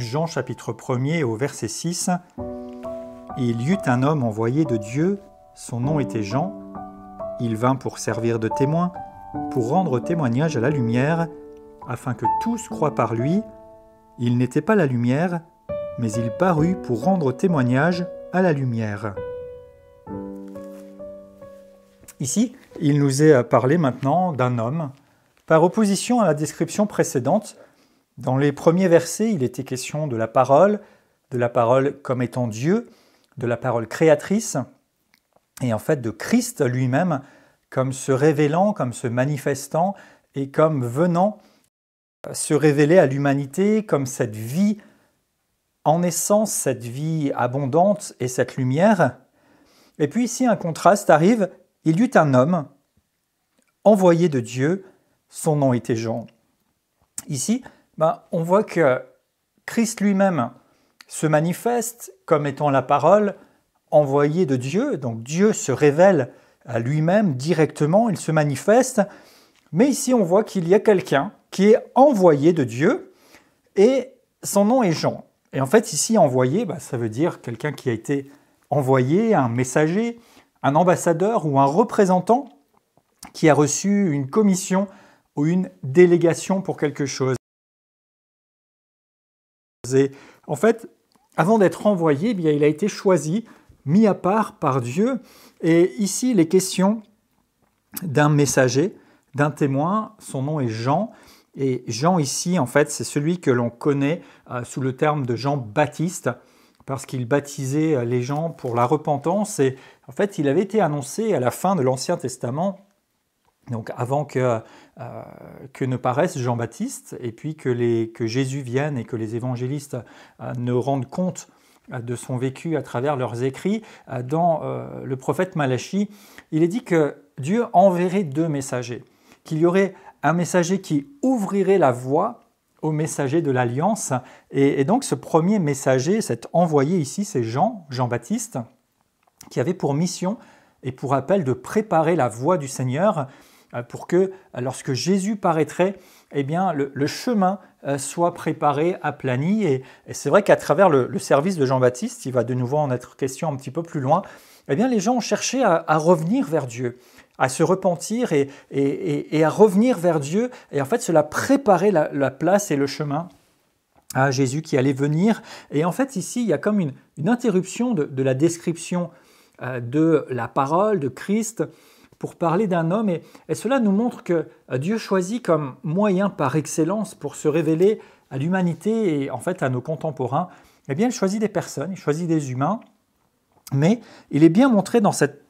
Jean chapitre 1er au verset 6. « Il y eut un homme envoyé de Dieu, son nom était Jean. Il vint pour servir de témoin, pour rendre témoignage à la lumière, afin que tous croient par lui. Il n'était pas la lumière, mais il parut pour rendre témoignage à la lumière. » Ici, il nous est parlé maintenant d'un homme, par opposition à la description précédente. Dans les premiers versets, il était question de la parole comme étant Dieu, de la parole créatrice, et en fait de Christ lui-même comme se révélant, comme se manifestant, et comme venant se révéler à l'humanité comme cette vie en essence, cette vie abondante et cette lumière. Et puis ici, un contraste arrive. Il y eut un homme envoyé de Dieu, son nom était Jean. Ici, on voit que Christ lui-même se manifeste comme étant la parole envoyée de Dieu. Donc Dieu se révèle à lui-même directement, il se manifeste. Mais ici, on voit qu'il y a quelqu'un qui est envoyé de Dieu et son nom est Jean. Et en fait, ici, envoyé, ça veut dire quelqu'un qui a été envoyé, un messager, un ambassadeur ou un représentant qui a reçu une commission ou une délégation pour quelque chose. Et en fait, avant d'être envoyé, il a été choisi, mis à part par Dieu. Et ici, il est question d'un messager, d'un témoin. Son nom est Jean. Et Jean ici, en fait, c'est celui que l'on connaît sous le terme de Jean-Baptiste, parce qu'il baptisait les gens pour la repentance. Et en fait, il avait été annoncé à la fin de l'Ancien Testament, donc avant que ne paraisse Jean-Baptiste, et puis que Jésus vienne et que les évangélistes ne rendent compte de son vécu à travers leurs écrits. Dans le prophète Malachie, il est dit que Dieu enverrait deux messagers, qu'il y aurait un messager qui ouvrirait la voie au messager de l'Alliance. Et donc ce premier messager, cet envoyé ici, c'est Jean-Baptiste, qui avait pour mission et pour appel de préparer la voie du Seigneur pour que lorsque Jésus paraîtrait, le chemin soit préparé, aplani. Et c'est vrai qu'à travers le service de Jean-Baptiste, il va de nouveau en être question un petit peu plus loin, les gens ont cherché à revenir vers Dieu, à se repentir et à revenir vers Dieu. Et en fait, cela préparait la place et le chemin à Jésus qui allait venir. Et en fait, ici, il y a comme une interruption de la description de la parole de Christ pour parler d'un homme. Et cela nous montre que Dieu choisit comme moyen par excellence pour se révéler à l'humanité et en fait à nos contemporains. Il choisit des personnes, il choisit des humains. Mais il est bien montré dans cette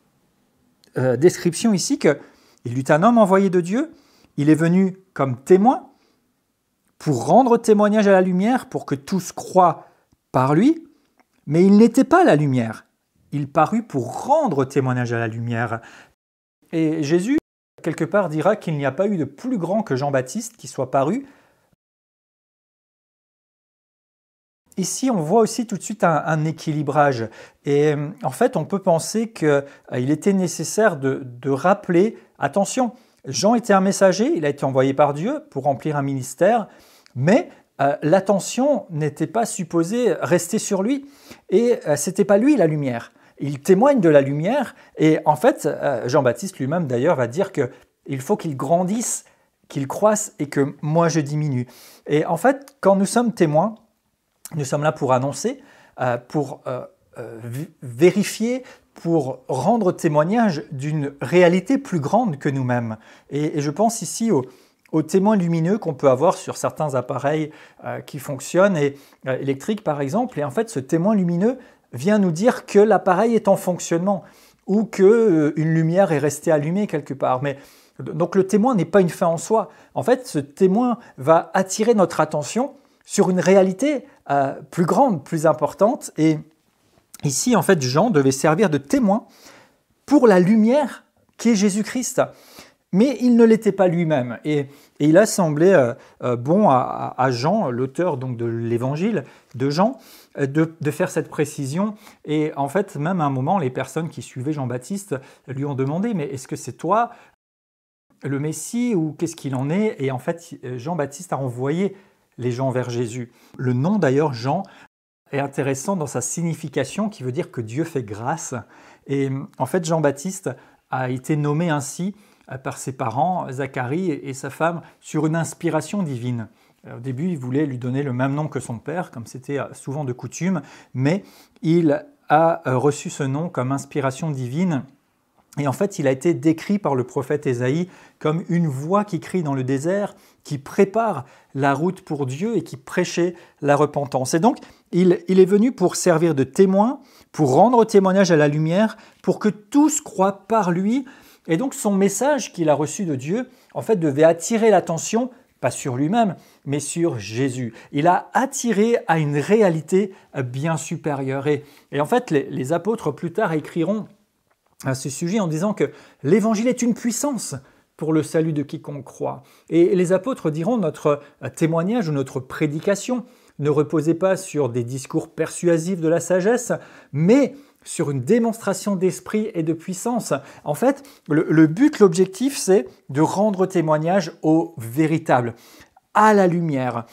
description ici qu'il y eut un homme envoyé de Dieu, il est venu comme témoin pour rendre témoignage à la lumière, pour que tous croient par lui, mais il n'était pas la lumière, il parut pour rendre témoignage à la lumière. Et Jésus, quelque part, dira qu'il n'y a pas eu de plus grand que Jean-Baptiste qui soit paru. Ici, on voit aussi tout de suite un équilibrage. Et en fait, on peut penser qu'il était nécessaire de rappeler, attention, Jean était un messager, il a été envoyé par Dieu pour remplir un ministère, mais l'attention n'était pas supposée rester sur lui. Et ce n'était pas lui la lumière. Il témoigne de la lumière. Et en fait, Jean-Baptiste lui-même d'ailleurs va dire qu'il faut qu'il grandisse, qu'il croisse et que moi je diminue. Et en fait, quand nous sommes témoins, nous sommes là pour annoncer, pour vérifier, pour rendre témoignage d'une réalité plus grande que nous-mêmes. Et je pense ici aux témoins lumineux qu'on peut avoir sur certains appareils qui fonctionnent, électriques par exemple. Et en fait, ce témoin lumineux vient nous dire que l'appareil est en fonctionnement ou qu'une lumière est restée allumée quelque part. Donc le témoin n'est pas une fin en soi. En fait, ce témoin va attirer notre attention sur une réalité plus grande, plus importante. Et ici, en fait, Jean devait servir de témoin pour la lumière qui est Jésus-Christ. Mais il ne l'était pas lui-même. Et il a semblé bon à Jean, l'auteur donc de l'évangile de Jean, de faire cette précision. Et en fait, même à un moment, les personnes qui suivaient Jean-Baptiste lui ont demandé « Mais est-ce que c'est toi le Messie ou qu'est-ce qu'il en est ?» Et en fait, Jean-Baptiste a envoyé les gens vers Jésus. Le nom d'ailleurs, Jean, est intéressant dans sa signification qui veut dire que Dieu fait grâce. Et en fait, Jean-Baptiste a été nommé ainsi par ses parents, Zacharie et sa femme, sur une inspiration divine. Au début, il voulait lui donner le même nom que son père, comme c'était souvent de coutume, mais il a reçu ce nom comme inspiration divine. Et en fait, il a été décrit par le prophète Ésaïe comme une voix qui crie dans le désert, qui prépare la route pour Dieu et qui prêchait la repentance. Et donc, il est venu pour servir de témoin, pour rendre témoignage à la lumière, pour que tous croient par lui. Et donc, son message qu'il a reçu de Dieu, en fait, devait attirer l'attention, pas sur lui-même, mais sur Jésus. Il a attiré à une réalité bien supérieure. Et en fait, les apôtres plus tard écriront à ce sujet en disant que l'évangile est une puissance pour le salut de quiconque croit. Et les apôtres diront notre témoignage ou notre prédication ne reposait pas sur des discours persuasifs de la sagesse, mais sur une démonstration d'esprit et de puissance. En fait, le but, l'objectif, c'est de rendre témoignage au véritable, à la lumière.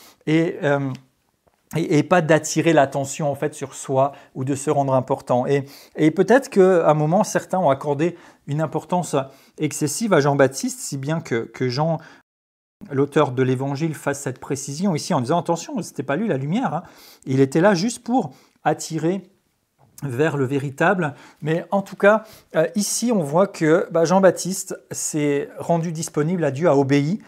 Et pas d'attirer l'attention en fait sur soi ou de se rendre important. Et peut-être qu'à un moment, certains ont accordé une importance excessive à Jean-Baptiste, si bien que Jean, l'auteur de l'Évangile, fasse cette précision ici en disant « Attention, ce n'était pas lui la lumière, hein. Il était là juste pour attirer vers le véritable. » Mais en tout cas, ici, on voit que Jean-Baptiste s'est rendu disponible à Dieu, a obéi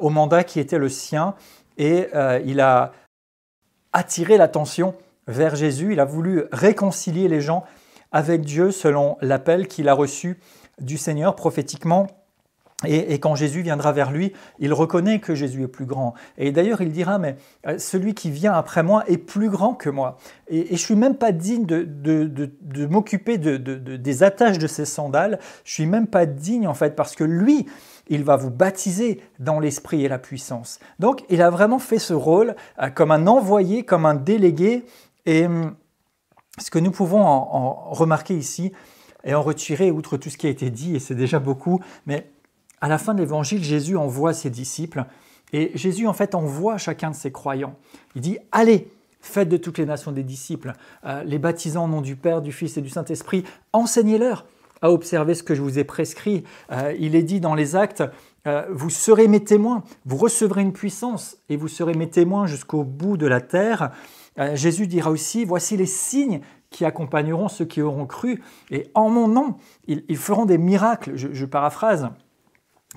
au mandat qui était le sien et il a attirer l'attention vers Jésus. Il a voulu réconcilier les gens avec Dieu selon l'appel qu'il a reçu du Seigneur prophétiquement. Et quand Jésus viendra vers lui, il reconnaît que Jésus est plus grand. Et d'ailleurs, il dira, mais celui qui vient après moi est plus grand que moi. Et je ne suis même pas digne de m'occuper des attaches de ses sandales. Je ne suis même pas digne, en fait, parce que lui, il va vous baptiser dans l'esprit et la puissance. Donc, il a vraiment fait ce rôle comme un envoyé, comme un délégué. Et ce que nous pouvons en remarquer ici et en retirer, outre tout ce qui a été dit, et c'est déjà beaucoup, mais à la fin de l'Évangile, Jésus envoie ses disciples et Jésus en fait envoie chacun de ses croyants. Il dit « Allez, faites de toutes les nations des disciples, les baptisant au nom du Père, du Fils et du Saint-Esprit, enseignez-leur à observer ce que je vous ai prescrit. » Il est dit dans les Actes « Vous serez mes témoins, vous recevrez une puissance et vous serez mes témoins jusqu'au bout de la terre. » Jésus dira aussi « Voici les signes qui accompagneront ceux qui auront cru et en mon nom, ils feront des miracles. » Je paraphrase.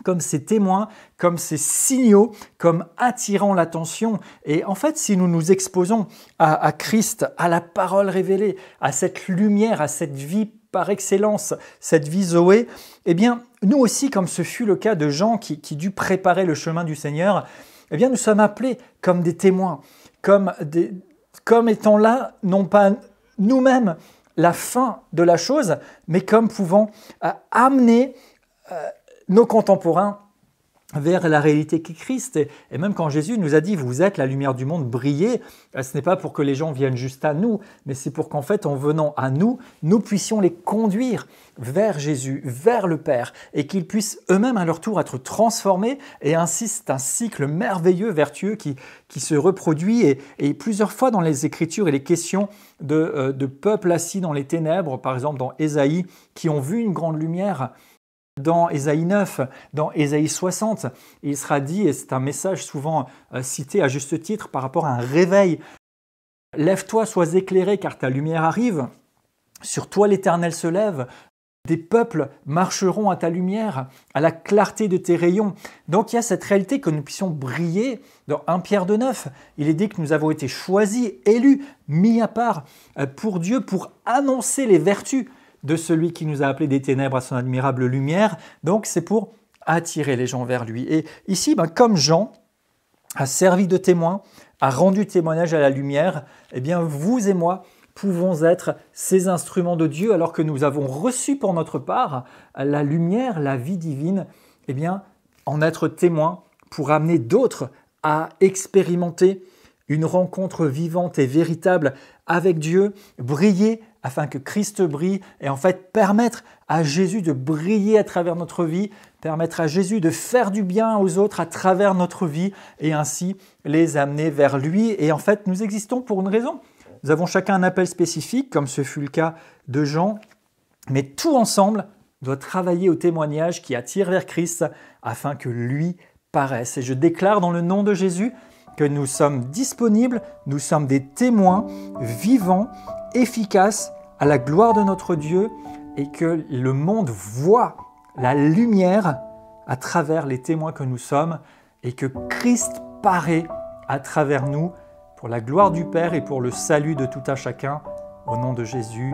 Comme ces témoins, comme ces signaux, comme attirant l'attention. Et en fait, si nous nous exposons à Christ, à la parole révélée, à cette lumière, à cette vie par excellence, cette vie Zoé, eh bien, nous aussi, comme ce fut le cas de Jean qui dut préparer le chemin du Seigneur, eh bien, nous sommes appelés comme des témoins, comme étant là, non pas nous-mêmes la fin de la chose, mais comme pouvant amener nos contemporains vers la réalité qu'est Christ. Et même quand Jésus nous a dit « Vous êtes la lumière du monde, brillez », ce n'est pas pour que les gens viennent juste à nous, mais c'est pour qu'en fait, en venant à nous, nous puissions les conduire vers Jésus, vers le Père, et qu'ils puissent eux-mêmes à leur tour être transformés. Et ainsi, c'est un cycle merveilleux, vertueux qui se reproduit. Et plusieurs fois dans les Écritures, il est question de peuples assis dans les ténèbres, par exemple dans Ésaïe, qui ont vu une grande lumière. Dans Ésaïe 9, dans Ésaïe 60, il sera dit, et c'est un message souvent cité à juste titre par rapport à un réveil, « Lève-toi, sois éclairé, car ta lumière arrive. Sur toi l'Éternel se lève. Des peuples marcheront à ta lumière, à la clarté de tes rayons. » Donc il y a cette réalité que nous puissions briller. Dans 1 Pierre 2,9, il est dit que nous avons été choisis, élus, mis à part pour Dieu, pour annoncer les vertus de celui qui nous a appelés des ténèbres à son admirable lumière. Donc c'est pour attirer les gens vers lui. Et ici, comme Jean a servi de témoin, a rendu témoignage à la lumière, eh bien vous et moi pouvons être ces instruments de Dieu alors que nous avons reçu pour notre part la lumière, la vie divine, eh bien en être témoins pour amener d'autres à expérimenter une rencontre vivante et véritable avec Dieu, briller afin que Christ brille et en fait permettre à Jésus de briller à travers notre vie, permettre à Jésus de faire du bien aux autres à travers notre vie et ainsi les amener vers lui. Et en fait, nous existons pour une raison. Nous avons chacun un appel spécifique, comme ce fut le cas de Jean, mais tout ensemble doit travailler au témoignage qui attire vers Christ afin que lui paraisse. Et je déclare dans le nom de Jésus que nous sommes disponibles, nous sommes des témoins vivants, efficaces à la gloire de notre Dieu et que le monde voit la lumière à travers les témoins que nous sommes et que Christ paraît à travers nous pour la gloire du Père et pour le salut de tout un chacun. Au nom de Jésus,